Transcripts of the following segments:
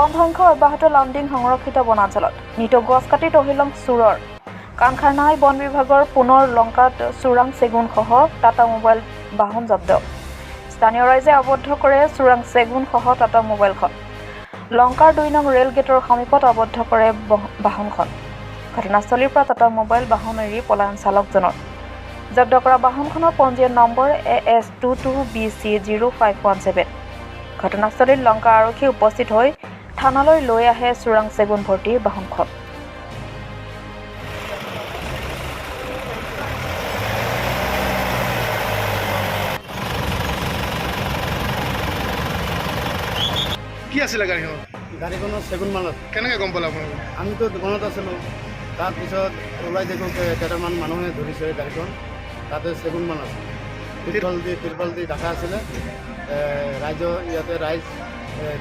বনধ্বংস অব্যাহত লামডিং সংৰক্ষিত বনাঞ্চলত নিত গছ কাটি তহিলং চোৰৰ কাণখাৰনাই বন বিভাগৰ পুনৰ লংকাত চোৰাং চেগুনসহ টাটা মোবাইল বাহন জব্দ স্থানীয় ৰাইজে আবদ্ধ কৰে চোৰাং চেগুনসহ টাটা মোবাইলখন লংকাৰ 2 নং ৰেল গেটৰ সমীপত আবদ্ধ কৰে বাহনখন ঘটনাস্থলীৰ পৰা টাটা মোবাইল বাহন এৰি পলায়ন চালকজনৰ জব্দ কৰা বাহনখনৰ পঞ্জীয়ন নম্বৰ AS22BC0517 ঘটনাস্থলীত লংকা আৰক্ষী উপস্থিত হৈ থানালৈ লৈ আহে চোৰাং চেগুন ভৰ্তি বাহনখন কি আছিল গাড়ীখনৰ চেগুন মালত কেনেকৈ গম পালে আপোনালোকে আমিতো দোকানত আছিলোঁ তাৰপিছত ওলাই দেখোঁ কেইটামান মানুহে ধৰিছে গাড়ীখন তাতে চেগুন মাল আছে তিৰপাল দি ঢাকা আছিলে ৰাইজ ৰাইজ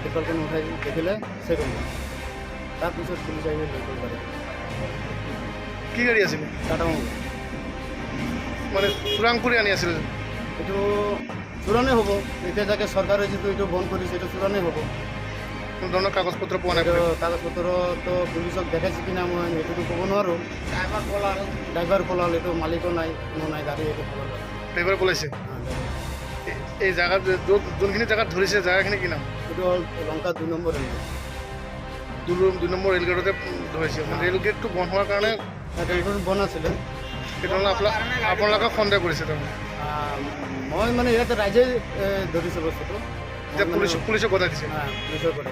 তিৰপালখন উঠাই দেখিলে চেগুন মাল তাৰপিছত পুলিচ আহি লৈ গ'ল গাড়ী কি গাড়ী আছিল টাটা মোবাইল মানে চোৰাং কৰি আনি আছিল এইটো চোৰাণেই হ'ব এতিয়া যাকে চৰকাৰে যিটো এইটো বন্ধ কৰিছে এইটো চোৰাণেই হ'ব কোনো ধৰণৰ কাগজ পত্ৰ পোৱা নাই কাগজ পত্ৰতো পুলিচক দেখাইছে কিনা মই সেইটোতো ক'ব নোৱাৰোঁ ড্ৰাইভাৰ পলাল এইটো মালিকো নাই কোনো নাই গাড়ী এইটো পলাল ড্ৰাইভাৰ পলাইছে এই জেগাত যোনখিনি জেগাত ধৰিছে জেগাখিনি কি নাম এইটো হ'ল Lanka 2 number rail 2 number rail গেটতে ধৰিছে মানে ৰেল গেটটো বন্ধ হোৱাৰ কাৰণে ৰেলখন বন্ধ আছিলে সেইকাৰণে আপোনালোকে সন্দেহ কৰিছে তাৰমানে মই মানে ইয়াতে ৰাইজে ধৰিছে বস্তুটো এতিয়া পুলিচক গতাই দিছে পুলিচৰ কথা